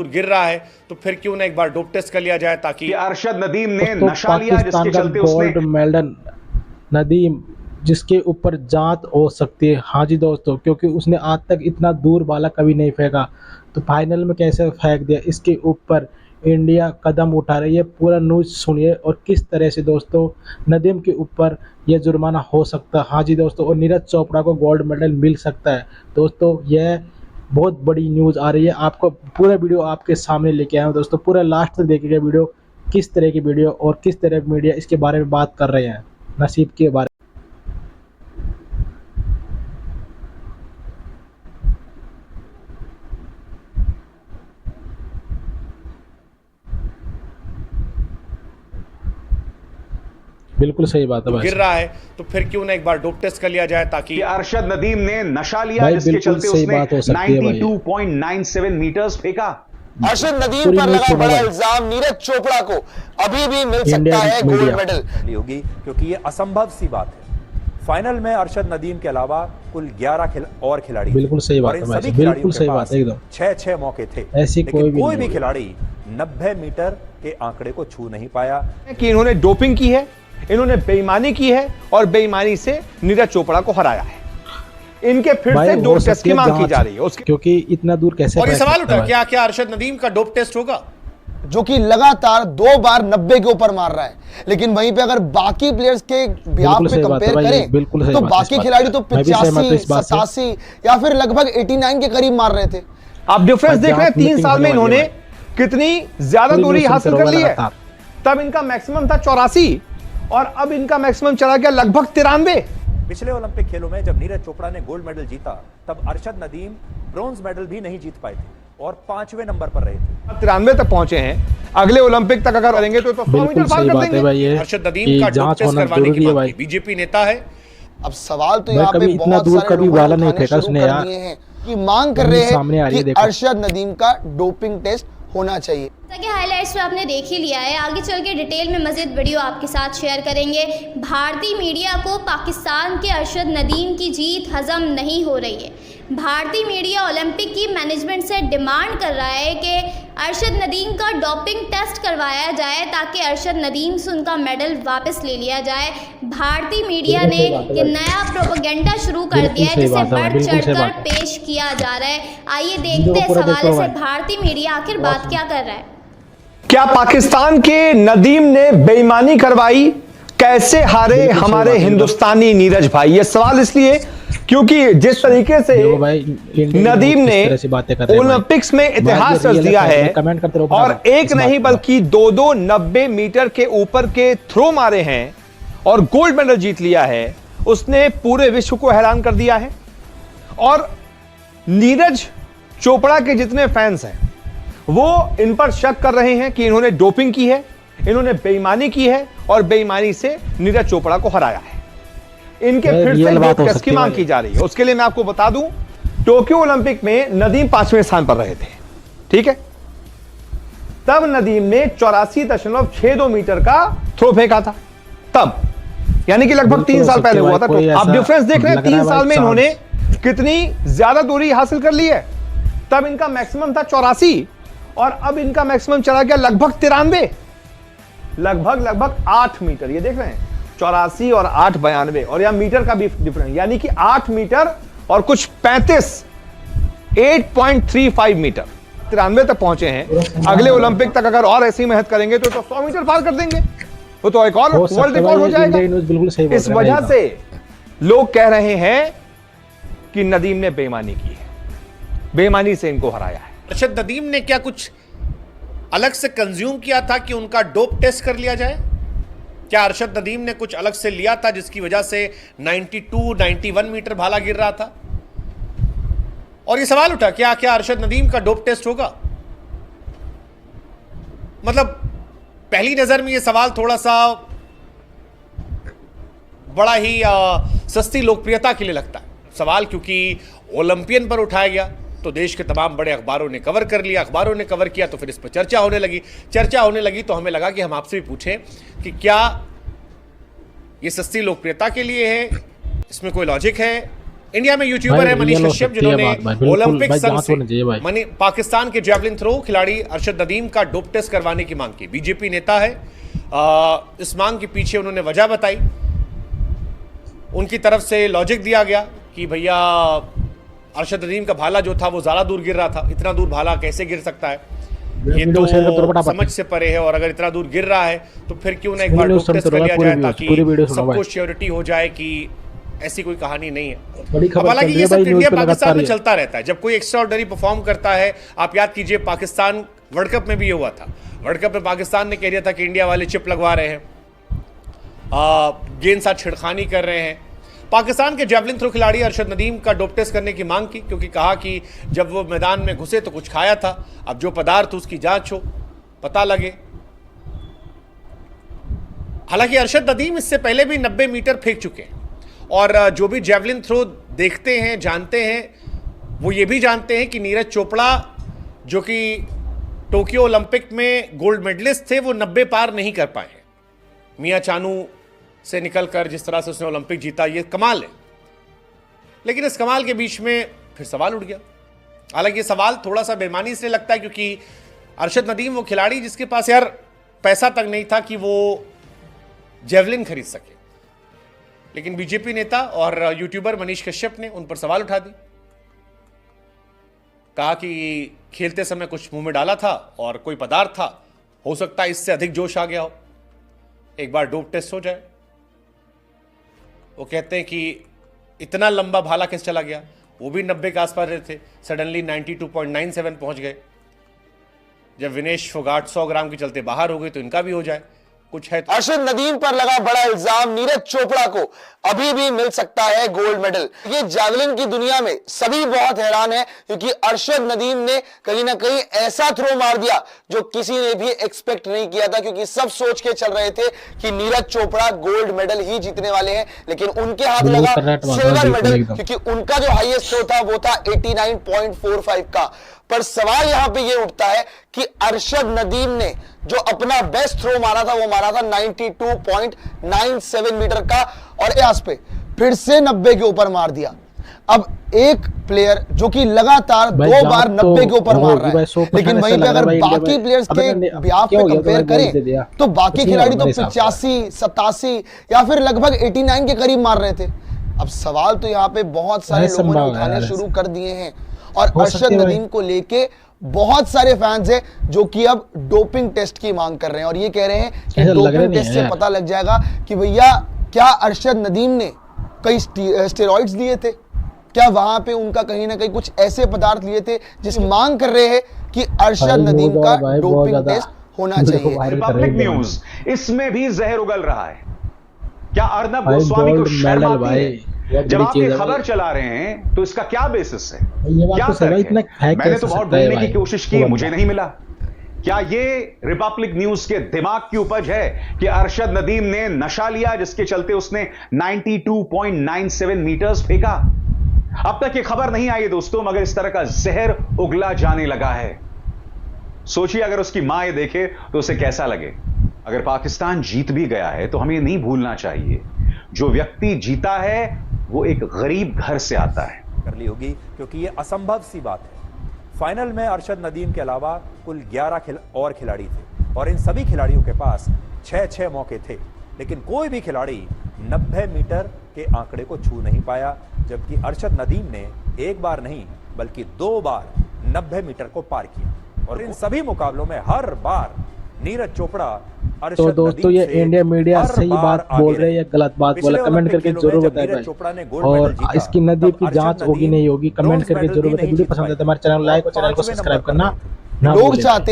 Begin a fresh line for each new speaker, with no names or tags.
गिर रहा है तो फिर क्यों ना एक बार डोप टेस्ट कर लिया जाए ताकि
अरशद नदीम ने नशा लिया जिसके चलते उसने
गोल्ड मेडल नदीम जिसके ऊपर जांच हो सकती है। हाँ जी दोस्तों, क्योंकि उसने आज तक इतना दूर बाला कभी नहीं फेंका, तो फाइनल में कैसे फेंक दिया, इसके ऊपर इंडिया कदम उठा रही है। पूरा न्यूज़ सुनिए और किस तरह से दोस्तों नदीम के ऊपर यह जुर्माना हो सकता है। हाँ जी दोस्तों, और नीरज चोपड़ा को गोल्ड मेडल मिल सकता है। दोस्तों यह बहुत बड़ी न्यूज़ आ रही है, आपको पूरा वीडियो आपके सामने लेके आया हूँ दोस्तों। पूरा लास्ट तक देखिएगा वीडियो, किस तरह की वीडियो और किस तरह मीडिया इसके बारे में बात कर रहे हैं, नसीब के बारे में। बिल्कुल सही बात है भाई।
गिर रहा है तो फिर क्यों ना एक बार डोप टेस्ट कर लिया जाए ताकि
अरशद नदीम ने नशा लिया
भाई
जिसके
बिल्कुल
चलते
सही
उसने
बात हो सकती है भाई।
92.97 मीटर्स फेंका।
अरशद नदीम
पूरी
पर
न्यूज़
लगा
सुनो
बड़ा
भाई।
इल्जाम, नीरज चोपड़ा को अभी भी मिल सकता
इंडियन
है गोल्ड
मीडिया।
मेडल।
होगी क्योंकि ये असंभव सी बात है। फाइनल में अरशद नदीम के अलावा कुल 11 और खिलाड़ी
बिल्कुल सही बात
और
है
इन
भाई,
सभी
बिल्कुल
खिलाड़ियों
सही
के
बात
पास
है एकदम।
6 मौके थे,
ऐसी
लेकिन
कोई भी
कोई
नहीं
भी
होगी।
खिलाड़ी 90 मीटर के आंकड़े को छू नहीं पाया।
कि इन्होंने डोपिंग की है, इन्होंने बेईमानी की है और बेईमानी से नीरज चोपड़ा को हराया है। इनके फिर
भाई
से
हो
डोप टेस्ट
सकती
की
है
मांग की
जांच,
जा रही है उसके
क्योंकि इतना दूर कैसे
और ये
फेंक
सवाल
सकता
उठा
है
क्या क्या अरशद नदीम का डोप टेस्ट होगा,
जो कि लगातार 2 बार 90 के ऊपर मार रहा है। लेकिन वहीं पे अगर बाकी प्लेयर्स के ब्याह
बिल्कुल
पे
सही बात है
कंपेयर
भाई,
करें
बिल्कुल सही
तो
बात है इस
बाकी
बात
खिलाड़ी
पे।
तो
मैं भी सहमत हूं
85,
इस बात से।
87 या फिर लगभग 89 के करीब मार रहे थे।
आप डिफरेंस
भाई
देख रहे हैं,
जांच
3
मीटिंग
साल में
होने वाली है
इन्होंने कितनी ज्यादा
पूरी
दूरी
न्यूज़
हासिल
सुनते
कर ली
रहोगे
है।
लगातार।
तब इनका मैक्सिमम था 84 और अब इनका मैक्सिमम चला गया लगभग 93।
पिछले ओलंपिक खेलों में जब नीरज चोपड़ा ने गोल्ड मेडल जीता तब अरशद नदीम ब्रॉन्ज मेडल भी नहीं जीत पाए थे और 5वें नंबर पर रहे थे।
93 तक पहुंचे हैं। अगले ओलंपिक तक अगर करेंगे तो 100
बिल्कुल
मीटर पार
सही
कर
बात है
देंगे।
भाई, ये
अरशद नदीम
कि
का डोप
जांच
टेस्ट
होना
करवाने
जरूरी
की
है
मांग
भाई।
की। बीजेपी नेता है,
अब सवाल तो
भाई
यहाँ पे
कभी इतना
बहुत
दूर
सारे
कभी
लोगों ने
वाला नहीं
उठाने
फेंका
शुरू
उसने
कर
यार।
दिए हैं कि मांग कर
गंदी
रहे
सामने आ
हैं
रही है,
कि
देखो।
अरशद नदीम का डोपिंग टेस्ट होना चाहिए।
जैसा कि हाइलाइट्स में आपने देख ही लिया है, आगे चल के डिटेल में मज़ीद वीडियो आपके साथ शेयर करेंगे। भारतीय मीडिया को पाकिस्तान के अरशद नदीम की जीत हजम नहीं हो रही है। भारतीय मीडिया ओलंपिक की मैनेजमेंट से डिमांड कर रहा है कि अरशद नदीम का डोपिंग टेस्ट करवाया जाए ताकि अरशद नदीम से उनका मेडल वापस ले लिया जाए। भारतीय मीडिया ने ये नया प्रोपेगेंडा शुरू कर दिया है जिसे बढ़ चढ़कर पेश किया जा रहा है। आइए देखते हैं इस हवाले से भारतीय मीडिया आखिर बात क्या कर रहा है।
क्या पाकिस्तान के नदीम ने बेईमानी करवाई? कैसे हारे हमारे हिंदुस्तानी नीरज भाई? ये सवाल इसलिए क्योंकि जिस तरीके से नदीम ने ओलंपिक्स में इतिहास रच दिया है और एक नहीं बल्कि 2-2 90 मीटर के ऊपर के थ्रो मारे हैं और गोल्ड मेडल जीत लिया है, उसने पूरे विश्व को हैरान कर दिया है। और नीरज चोपड़ा के जितने फैंस हैं वो इन पर शक कर रहे हैं कि इन्होंने डोपिंग की है, इन्होंने बेईमानी की है और बेईमानी से नीरज चोपड़ा को हराया है। इनके फिर से डोप टेस्ट की मांग की जा रही है। उसके लिए मैं आपको बता दूं, टोक्यो ओलंपिक में नदीम 5वें स्थान पर रहे थे, ठीक है? तब नदीम ने 84.62 मीटर का थ्रो फेंका था, तब यानी कि लगभग 3 साल पहले हुआ था। आप डिफरेंस देख रहे हैं, 3 साल में इन्होंने कितनी ज्यादा दूरी हासिल कर ली है। तब इनका मैक्सिमम था 84 और अब इनका मैक्सिमम चला गया लगभग 93, लगभग 8 मीटर। ये देख रहे हैं, 84 और 8 92 और यहां मीटर का भी डिफरेंस, यानी कि 8 मीटर और कुछ 35 8.35 मीटर 93 तक पहुंचे हैं। अगले ओलंपिक तक अगर और ऐसी मेहनत करेंगे तो 100 मीटर पार कर देंगे, तो एक और वर्ल्ड रिकॉर्ड हो जाएगा। इस वजह से लोग कह रहे हैं कि नदीम ने बेईमानी की है, बेईमानी से इनको हराया है।
अरशद नदीम ने क्या कुछ अलग से कंज्यूम किया था कि उनका डोप टेस्ट कर लिया जाए? क्या अरशद नदीम ने कुछ अलग से लिया था जिसकी वजह से 92-91 मीटर भाला गिर रहा था? और ये सवाल उठा क्या क्या अरशद नदीम का डोप टेस्ट होगा? मतलब पहली नजर में ये सवाल थोड़ा सा बड़ा ही सस्ती लोकप्रियता के लिए लगता है सवाल, क्योंकि ओलंपियन पर उठाया गया तो देश के तमाम बड़े अखबारों ने कवर कर लिया, अखबारों ने कवर किया तो फिर इस पर चर्चा होने लगी तो हमें लगा कि हम आपसे भी पूछें कि क्या ये सस्ती लोकप्रियता के लिए है, इसमें कोई लॉजिक है इंडिया में यूट्यूबर
भाई,
है मनीष
रियल हो
कश्यप,
सकती है
जिन्होंने
बात भाई, बिल्कुल
ओलंपिक
भाई,
संघ
जांच होनी चाहिए भाई।
से पाकिस्तान के जेवलिन थ्रो खिलाड़ी अरशद नदीम का डोप टेस्ट करवाने की मांग की। बीजेपी नेता है, इस मांग के पीछे उन्होंने वजह बताई। उनकी तरफ से लॉजिक दिया गया कि भैया अरशद नदीम का भाला जो था वो ज्यादा दूर गिर रहा था, इतना दूर भाला कैसे गिर सकता है, ये
वीडियो शेयर कर दो
तो
फटाफट।
समझ से परे है। और अगर इतना दूर गिर रहा है तो फिर क्यों ना एक बार
वीडियो
डोप टेस्ट
सुनते
कर
रहो,
लिया
पूरी
जाए,
वीडियो-
ताकि
पूरी वीडियो सुनो
सबको
भाई।
श्योरिटी हो जाए कि ऐसी कोई कहानी नहीं है।
बड़ी
अब
खबर
हालांकि
चल रही
ये
है
सब
भाई,
इंडिया
न्यूज़ पे
पाकिस्तान
लगातार
में
ये।
चलता रहता है। जब कोई एक्स्ट्राऑर्डिनरी परफॉर्म करता है, आप याद कीजिए पाकिस्तान वर्ल्ड कप में भी ये हुआ था। वर्ल्ड कप में पाकिस्तान ने कह दिया था कि इंडिया वाले चिप लगवा रहे हैं, गेंद साथ छिड़खानी कर रहे हैं। पाकिस्तान के जेवलिन थ्रो खिलाड़ी अरशद नदीम का डोप टेस्ट करने की मांग की, क्योंकि कहा कि जब वो मैदान में घुसे तो कुछ खाया था, अब जो पदार्थ उसकी जांच हो, पता लगे। हालांकि अरशद नदीम इससे पहले भी 90 मीटर फेंक चुके हैं, और जो भी जेवलिन थ्रो देखते हैं, जानते हैं, वो ये भी जानते हैं कि नीरज चोपड़ा जो कि टोक्यो ओलंपिक में गोल्ड मेडलिस्ट थे, वो 90 पार नहीं कर पाए हैं। मियां चानू से निकलकर जिस तरह से उसने ओलंपिक जीता, ये कमाल है। लेकिन इस कमाल के बीच में फिर सवाल उठ गया। हालांकि ये सवाल थोड़ा सा बेईमानी इसलिए लगता है क्योंकि अरशद नदीम वो खिलाड़ी जिसके पास यार पैसा तक नहीं था कि वो जेवलिन खरीद सके। लेकिन बीजेपी नेता और यूट्यूबर मनीष कश्यप ने उन पर सवाल उठा दी। कहा कि खेलते समय कुछ मुंह में डाला था और कोई पदार्थ था, हो सकता है इससे अधिक जोश आ गया हो, एक बार डोप टेस्ट हो जाए। वो कहते हैं कि इतना लंबा भाला कैसे चला गया, वो भी 90 के आसपास रहे थे, सडनली 92.97 पहुंच गए। जब विनेश फोगाट 100 ग्राम के चलते बाहर हो गए तो इनका भी हो जाए, कुछ है तो।
अरशद नदीम पर लगा बड़ा इल्जाम, नीरज चोपड़ा को अभी भी मिल सकता है गोल्ड मेडल। ये जैवलिन की दुनिया में सभी बहुत हैरान है, क्योंकि अरशद नदीम ने कहीं ना कहीं ऐसा थ्रो मार दिया जो किसी ने भी एक्सपेक्ट नहीं किया था, क्योंकि सब सोच के चल रहे थे कि नीरज चोपड़ा गोल्ड मेडल ही जीतने वाले हैं, लेकिन उनके हाथ लगा सिल्वर मेडल, क्योंकि उनका जो हाईएस्ट थ्रो था वो था 89.45 का। पर सवाल यहां पे ये उठता है कि अरशद नदीम ने जो अपना बेस्ट थ्रो मारा था वो मारा था 92.97 मीटर का, और इस पे फिर से 90 के ऊपर मार दिया। अब एक प्लेयर जो कि लगातार 2 बार 90 के ऊपर मार रहा है, लेकिन वहीं पे अगर बाकी प्लेयर्स के बिहाफ पे कंपेयर करें तो बाकी खिलाड़ी तो 85, 87 या फिर लगभग 89 के करीब मार रहे थे। अब सवाल तो यहाँ पे बहुत सारे लोगों ने उठाने शुरू कर दिए हैं, और अरशद नदीम को लेके बहुत सारे फैंस हैं जो कि अब डोपिंग टेस्ट की मांग कर रहे हैं, और ये कह रहे हैं कि डोपिंग टेस्ट से पता लग जाएगा कि भैया क्या अरशद नदीम ने कई स्टेरॉइड्स लिए थे, क्या वहां पे उनका कहीं ना कहीं कुछ ऐसे पदार्थ लिए थे जिस मांग कर रहे हैं कि अरशद नदीम का डोपिंग टेस्ट होना चाहिए।
रिपब्लिक न्यूज इसमें भी जहर उगल रहा है। क्या अर्नब गोस्वामी को शर्म आती है? जब आप ये खबर चला रहे हैं तो इसका क्या बेसिस है, क्या तर्क है? मैंने तो बहुत ढूंढने की कोशिश की, मुझे नहीं मिला। क्या ये रिपब्लिक न्यूज के दिमाग की उपज है कि अरशद नदीम ने नशा लिया जिसके चलते उसने 92.97 मीटर्स फेंका? अब तक ये खबर नहीं आई दोस्तों, मगर इस तरह का जहर उगला जाने लगा है। सोचिए अगर उसकी मां ये देखे तो उसे कैसा लगे। अगर पाकिस्तान जीत भी गया है तो हमें नहीं भूलना चाहिए, जो व्यक्ति जीता है वो एक गरीब घर से आता है।
कर ली होगी, क्योंकि ये असंभव सी बात है। फाइनल में अरशद नदीम के अलावा कुल 11 और खिलाड़ी थे, और इन सभी खिलाड़ियों के पास 6 मौके थे, लेकिन कोई भी खिलाड़ी 90 मीटर के आंकड़े को छू नहीं पाया, जबकि अरशद नदीम ने एक बार नहीं बल्कि 2 बार 90 मीटर को पार किया। और इन सभी मुकाबलों में हर बार नीरज चोपड़ा
तो दोस्तों ये इंडिया मीडिया सही बात बोल रहे हैं या गलत बात बोला, कमेंट करके जरूर बताएं भाई। और इसकी नदीम की जांच होगी नहीं होगी, कमेंट करके जरूर बताएं। वीडियो पसंद आए तो हमारे चैनल लाइक और चैनल को सब्सक्राइब करना ना
लोग
भूलें।
चाहते हैं